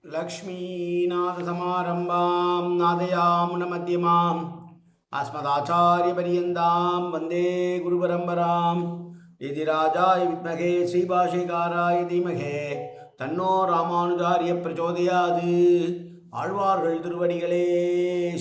लक्ष्मीनाथसमारम्भां नादयामुनमध्यमाम् अस्मदाचार्यपर्यन्तां वन्दे गुरुपरम्परां यतिराजाय विद्महे श्रीभाष्यकाराय धीमहि तन्नो रामानुजार्य प्रचोदयात् ஆழ்வார்கள் திருவடிகளே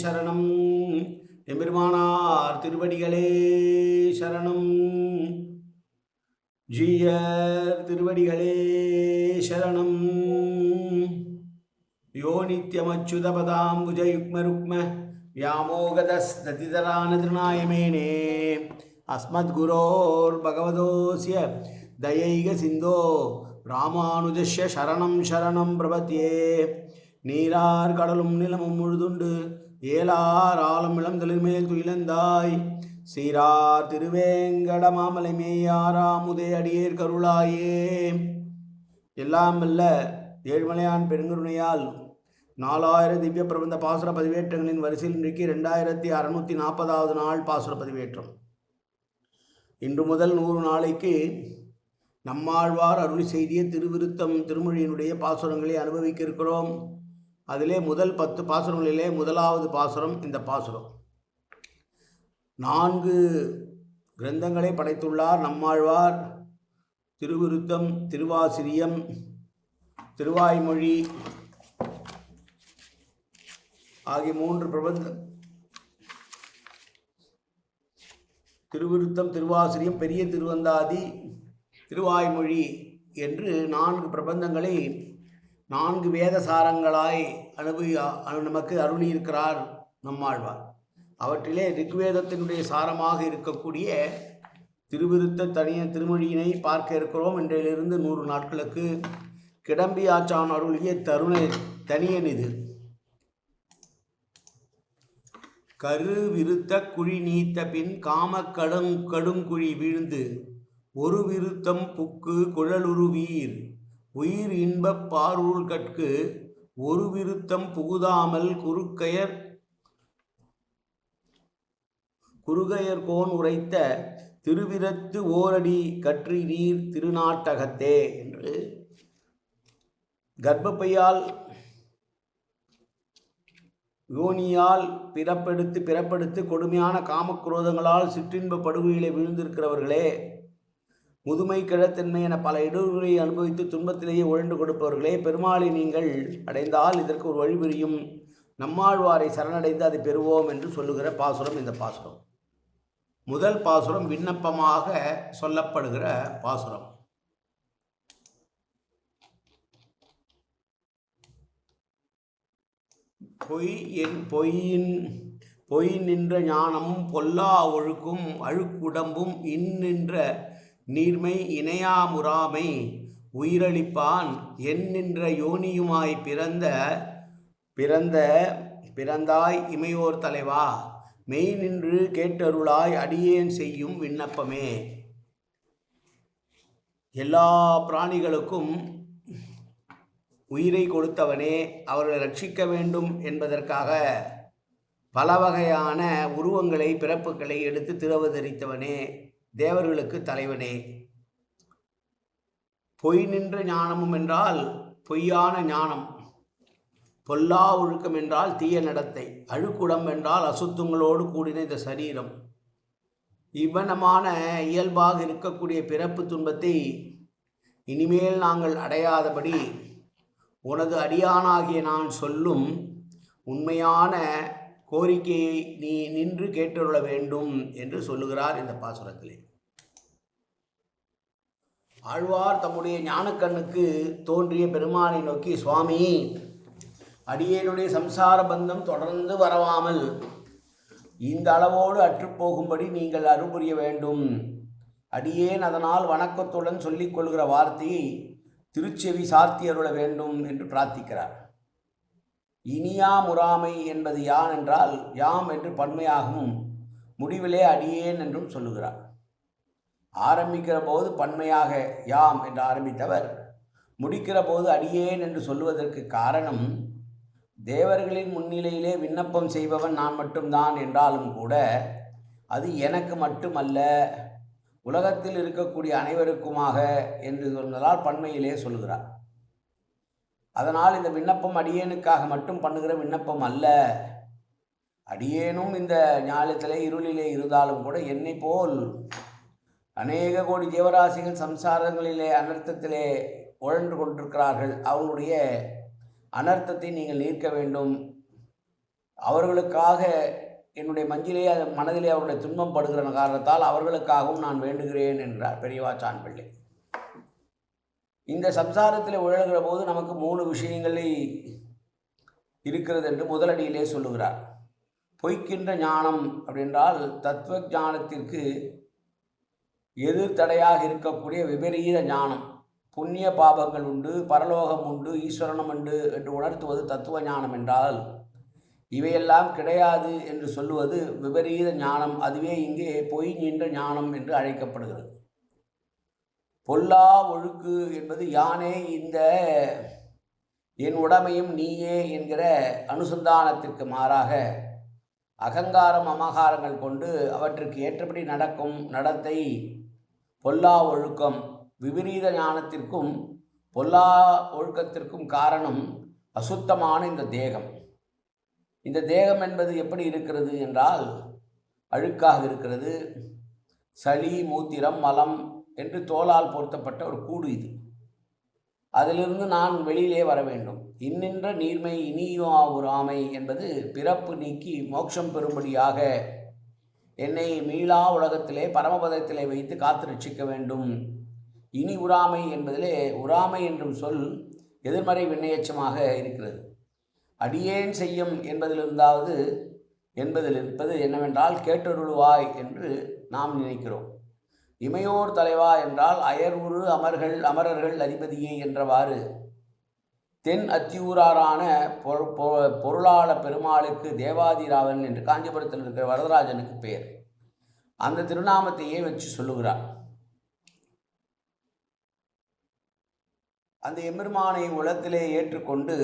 சரணம் எம்பெருமானார் திருவடிகளே சரணம் ஜீயர் திருவடிகளே சரணம் यो नित्यमच्युतपदाम्बुजयुग्मरुक्म व्यामोगतस्ततितरानतृणायमेने अस्मद्गुरोर्भगवतोऽस्य दयैकसिन्धो रामानुजस्य शरणं शरणं प्रपद्ये நீரார் கடலும் நிலமும் முழுதுண்டு ஏலார் ஆலம் இளந்தளிர்மேல் துயிலந்தாய் சீரார் திருவேங்கட மாமலை மேயாராமுதே அடியேர் கருளாயே. எல்லாம் வல்ல ஏழ்மலையான் பெருங்கருணையால் 4000 திவ்ய பிரபந்த பாசுர பதிவேற்றங்களின் வரிசையில் இன்றைக்கு 2640வது நாள் பாசுர பதிவேற்றம். இன்று முதல் 100 நாளைக்கு நம்மாழ்வார் அருளி செய்திய திருவிருத்தம் திருமொழியினுடைய பாசுரங்களை அனுபவிக்க இருக்கிறோம். அதிலே முதல் 10 பாசுரங்களிலே முதலாவது பாசுரம் இந்த பாசுரம். 4 கிரந்தங்களை படைத்துள்ளார் நம்மாழ்வார். திருவிருத்தம், திருவாசிரியம், திருவாய்மொழி ஆகிய 3 பிரபந்தம். திருவிருத்தம், திருவாசிரியம், பெரிய திருவந்தாதி, திருவாய்மொழி என்று 4 பிரபந்தங்களை 4 வேத சாரங்களாய் நமக்கு அருளியிருக்கிறார் நம்மாழ்வார். அவற்றிலே ரிக்வேதத்தினுடைய சாரமாக இருக்கக்கூடிய திருவிருத்த தனிய திருமொழியினை பார்க்க இருக்கிறோம். இன்றையிலிருந்து 100 நாட்களுக்கு கிடம்பி ஆச்சான் அருளிய தனியன் இது. கருவிருத்த குழி நீத்த பின் காம கடுங்குழி வீழ்ந்து ஒரு விருத்தம் புக்கு குழலுருவீர் உயிர் இன்பப் பார்வுள் கட்கு ஒரு விருத்தம் புகுதாமல் குறுகையர்கோன் உரைத்த திருவிரத்து ஓரடி கற்றி நீர் திருநாட்டகத்தே என்று கர்ப்பப்பையால் யோனியால் பிறப்பெடுத்து கொடுமையான காமக்ரோதங்களால் சிற்றின்ப படுகொலியிலே விழுந்திருக்கிறவர்களே, முதுமை கிழத்தன்மை என பல இடர்களை அனுபவித்து துன்பத்திலேயே உழண்டு கொடுப்பவர்களே, பெருமாளை நீங்கள் அடைந்தால் இதற்கு ஒரு வழி புரியும். நம்மாழ்வாரை சரணடைந்து அதை பெறுவோம் என்று சொல்லுகிற பாசுரம் இந்த பாசுரம். முதல் பாசுரம் விண்ணப்பமாக சொல்லப்படுகிற பாசுரம். பொய் நின்ற ஞானமும் பொல்லா ஒழுக்கும் அழுக்குடம்பும் நின்ற நீர்மை இணையாமுறாமை உயிரளிப்பான் நின்ற யோனியுமாய் பிறந்தாய் இமையோர் தலைவா மெய் நின்று கேட்டருளாய் அடியேன் செய்யும் விண்ணப்பமே. எல்லா பிராணிகளுக்கும் உயிரை கொடுத்தவனே, அவர்களை ரட்சிக்க வேண்டும் என்பதற்காக பல வகையான உருவங்களை பிறப்புகளை எடுத்து திருவதரித்தவனே, தேவர்களுக்கு தலைவனே. பொய் நின்ற ஞானமும் என்றால் பொய்யான ஞானம், பொல்லா ஒழுக்கம் என்றால் தீய நடத்தை, அழுக்குடம் என்றால் அசுத்தங்களோடு கூடின இந்த சரீரம். இவ்வனமான இயல்பாக இருக்கக்கூடிய பிறப்பு துன்பத்தை இனிமேல் நாங்கள் அடையாதபடி உனது அடியானாகிய நான் சொல்லும் உண்மையான கோரிக்கையை நீ நின்று கேட்டுள்ள வேண்டும் என்று சொல்லுகிறார் இந்த பாசுரத்திலே. ஆழ்வார் தம்முடைய ஞானக்கண்ணுக்கு தோன்றிய பெருமானை நோக்கி, சுவாமி, அடியேனுடைய சம்சார பந்தம் தொடர்ந்து வரவாமல் இந்த அளவோடு அற்றுப்போகும்படி நீங்கள் அருள் புரிய வேண்டும். அடியேன் அதனால் வணக்கத்துடன் சொல்லிக் கொள்கிற வார்த்தையை திருச்செவி சார்த்தி அருள வேண்டும் என்று பிரார்த்திக்கிறார். இனியா முறாமை என்பது யான் என்றால் யாம் என்று பன்மையாகவும் முடிவிலே அடியேன் என்றும் சொல்லுகிறார். ஆரம்பிக்கிற போது பன்மையாக யாம் என்று ஆரம்பித்தவர் முடிக்கிற போது அடியேன் என்று சொல்லுவதற்கு காரணம், தேவர்களின் முன்னிலையிலே விண்ணப்பம் செய்பவன் நான் மட்டும்தான் என்றாலும் கூட அது எனக்கு மட்டுமல்ல, உலகத்தில் இருக்கக்கூடிய அனைவருக்குமாக என்று சொன்னதால் பன்மையிலே சொல்கிறார். அதனால் இந்த விண்ணப்பம் அடியேனுக்காக மட்டும் பண்ணுகிற விண்ணப்பம் அல்ல. அடியேனும் இந்த ஞானத்திலே இருளிலே இருந்தாலும் கூட என்னை போல் அநேக கோடி ஜீவராசிகள் சம்சாரங்களிலே அனர்த்தத்திலே உழன்று கொண்டிருக்கிறார்கள். அவர்களுடைய அனர்த்தத்தை நீங்கள் நீக்க வேண்டும். அவர்களுக்காக என்னுடைய மனதிலே அவருடைய துன்பம் படுகிற காரணத்தால் அவர்களுக்காகவும் நான் வேண்டுகிறேன் என்கிறார் பெரியவாச்சான் பிள்ளை. இந்த சம்சாரத்தில் உழல்கிற போது நமக்கு 3 விஷயங்களே இருக்கிறது என்று முதலடியிலே சொல்லுகிறார். பொய்க்கின்ற ஞானம் அப்படின்றால் தத்துவ ஞானத்திற்கு எதிர்த்தடையாக இருக்கக்கூடிய விபரீத ஞானம். புண்ணிய பாபங்கள் உண்டு, பரலோகம் உண்டு, ஈஸ்வரனம் உண்டு என்று உணர்த்துவது தத்துவ ஞானம் என்றால், இவையெல்லாம் கிடையாது என்று சொல்லுவது விபரீத ஞானம். அதுவே இங்கே பொய் நின்ற ஞானம் என்று அழைக்கப்படுகிறது. பொல்லா ஒழுக்கு என்பது யானே இந்த என் உடமையும் நீயே என்கிற அனுசந்தானத்திற்கு மாறாக அகங்காரம் அமகாரங்கள் கொண்டு அவற்றுக்கு ஏற்றபடி நடக்கும் நடத்தை பொல்லா ஒழுக்கம். விபரீத ஞானத்திற்கும் பொல்லா ஒழுக்கத்திற்கும் காரணம் அசுத்தமான இந்த தேகம். இந்த தேகம் என்பது எப்படி இருக்கிறது என்றால் அழுக்காக இருக்கிறது. சளி, மூத்திரம், மலம் என்று தோலால் பொருத்தப்பட்ட ஒரு கூடு இது. அதிலிருந்து நான் வெளியிலே வர வேண்டும். இன்னின்ற நீர்மை இனியுறாமை என்பது பிறப்பு நீக்கி மோட்சம் பெறும்படியாக என்னை மீளா உலகத்திலே பரமபதத்திலே வைத்து காத்து ரட்சிக்க வேண்டும். இனி உறாமை என்பதிலே உறாமை என்றும் சொல் எதிர்மறை விண்ணயச்சமாக இருக்கிறது. அடியேன் செய்யும் என்பதில் இருப்பது என்னவென்றால் கேட்டருளுவாய் என்று நாம் நினைக்கிறோம். இமையோர் தலைவா என்றால் அயர்வுறு அமரர்கள் அதிபதியே என்றவாறு தென் அத்தியூராரான பொருளாள பெருமாளுக்கு தேவாதிராவன் என்று காஞ்சிபுரத்தில் இருக்கிற வரதராஜனுக்கு பெயர். அந்த திருநாமத்தையே வச்சு சொல்லுகிறார். அந்த எம்பெருமானை உலகத்திலே ஏற்றுக்கொண்டு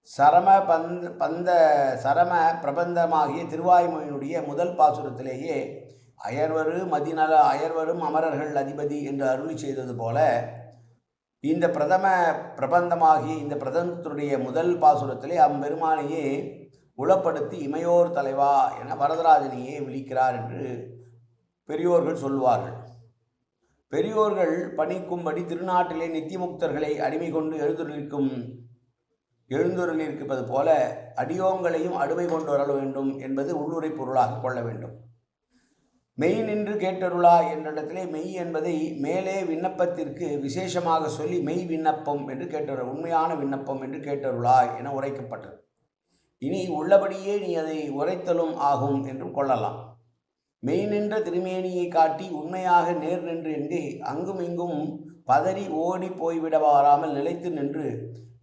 சரம பிரபந்தமாகிய திருவாய்மொழியினுடைய முதல் பாசுரத்திலேயே அயர்வரும் அமரர்கள் அதிபதி என்று அருளி செய்தது போல இந்த பிரபந்தமாகிய இந்த பிரபந்தத்துடைய முதல் பாசுரத்திலே அம்பெருமானையே உளப்படுத்தி இமையோர் தலைவா என வரதராஜனையே விழிக்கிறார் என்று பெரியோர்கள் சொல்வார்கள். பெரியோர்கள் பணிக்கும்படி திருநாட்டிலே நித்தியமுக்தர்களை அடிமை கொண்டு எழுந்துருளிருப்பது போல அடியோங்களையும் அடிமை கொண்டு வர வேண்டும் என்பது உள்ளுரை பொருளாக கொள்ள வேண்டும். மெய் நின்று கேட்டருளா என்ற இடத்திலே மெய் என்பதை மேலே விண்ணப்பத்திற்கு விசேஷமாக சொல்லி மெய் விண்ணப்பம் என்று கேட்டருள், உண்மையான விண்ணப்பம் என்று கேட்டருளாய் என உரைக்கப்பட்டது. இனி உள்ளபடியே நீ அதை உரைத்தலும் ஆகும் என்றும் கொள்ளலாம். மெய் நின்ற திருமேனியை காட்டி உண்மையாக நேர் நின்று என்று அங்கும் இங்கும் பதறி ஓடி போய்விட வராமல் நிலைத்து நின்று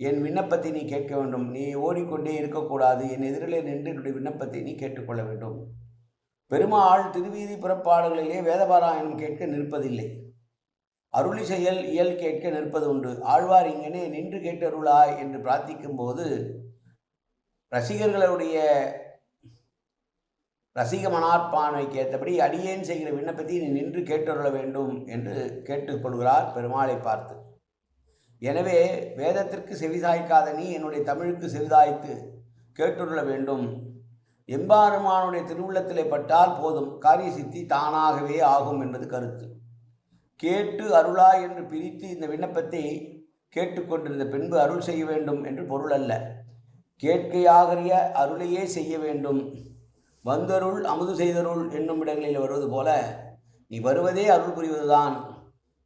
என் விண்ணப்பத்தை நீ கேட்க வேண்டும். நீ ஓடிக்கொண்டே இருக்கக்கூடாது. என் எதிரிலே நின்று என்னுடைய விண்ணப்பத்தை நீ கேட்டுக்கொள்ள வேண்டும். பெருமாள் திருவீதி புறப்பாடுகளிலே வேதபாராயணம் கேட்க நிற்பதில்லை. அருளி செயல் இயல் கேட்க நிற்பது உண்டு. ஆழ்வார் இங்கனே நின்று கேட்டருளாய் என்று பிரார்த்திக்கும் போது ரசிகர்களுடைய ரசிக மனார்பானைக்கு ஏற்றபடி அடியேன் செய்கிற விண்ணப்பத்தை நீ நின்று கேட்டருள வேண்டும் என்று கேட்டுக்கொள்கிறார் பெருமாளை பார்த்து. எனவே வேதத்திற்கு செவிசாய்க்காத நீ என்னுடைய தமிழுக்கு செவிதாய்த்து கேட்டுருள வேண்டும். எம்பெருமானுடைய திருவுள்ளத்திலே பட்டால் போதும், காரிய சித்தி தானாகவே ஆகும் என்பது கருத்து. கேட்டு அருளாய் என்று பிரித்து இந்த விண்ணப்பத்தை கேட்டுக்கொண்டிருந்த பின்பு அருள் செய்ய வேண்டும் என்று பொருள் அல்ல. கேட்கையாகிய அருளையே செய்ய வேண்டும். வந்தருள் அமுது செய்தருள் என்னும் இடங்களில் வருவது போல நீ வருவதே அருள் புரிவதுதான்,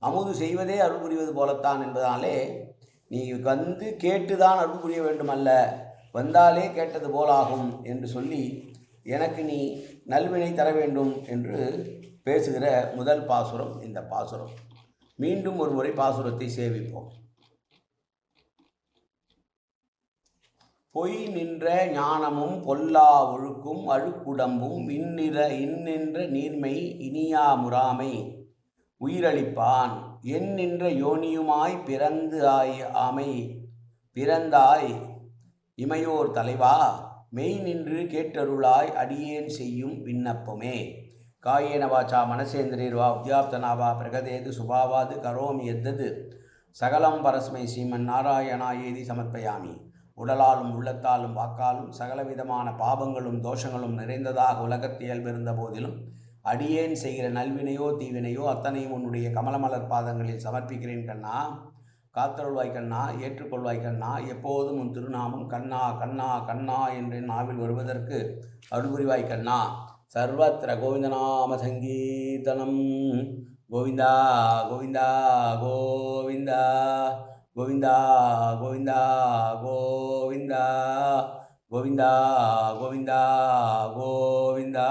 அமுது செய்வதே அருள் புரிவது போலத்தான் என்பதாலே நீ வந்து கேட்டுதான் அருள் புரிய வேண்டுமல்ல, வந்தாலே கேட்டது போலாகும் என்று சொல்லி எனக்கு நீ நல்வினை தர வேண்டும் என்று பேசுகிற முதல் பாசுரம் இந்த பாசுரம். மீண்டும் ஒரு முறை பாசுரத்தை சேவிப்போம். பொய் நின்ற ஞானமும் பொல்லா ஒழுக்கும் அழுக்குடம்பும் இன்னின்ற நீர்மை இனியா முறாமை உயிரளிப்பான் என் நின்ற யோனியுமாய் பிறந்தாய் இமையோர் தலைவா மெய் நின்று கேட்டருளாய் அடியேன் செய்யும் விண்ணப்பமே. காயேன வாச்சா மனசேந்திரேர்வா உத்யாப்தனாவா பிரகதேது சுபாவாது கரோமி எத்தது சகலம் பரஸ்மை ஸ்ரீமன் நாராயணாயேதி சமர்ப்பயாமி. உடலாலும் உள்ளத்தாலும் வாக்காலும் சகலவிதமான பாபங்களும் தோஷங்களும் நிறைந்ததாக உலகத்தில் இயல்பிருந்த போதிலும் அடியேன் செய்கிற நல்வினையோ தீவினையோ அத்தனையும் உன்னுடைய கமலமலர் பாதங்களில் சமர்ப்பிக்கிறேன் கண்ணா. காத்தருள்வாய் கண்ணா, ஏற்றுக்கொள்வாய் கண்ணா. எப்போதும் உன் திருநாமம் கண்ணா கண்ணா கண்ணா என்று நாவில் வருவதற்கு அருள்புரிவாய் கண்ணா. சர்வத்திர கோவிந்தநாம சங்கீர்த்தனம். கோவிந்தா கோவிந்தா கோவிந்தா கோவிந்தா கோவிந்தா கோவிந்தா கோவிந்தா கோவிந்தா கோவிந்தா.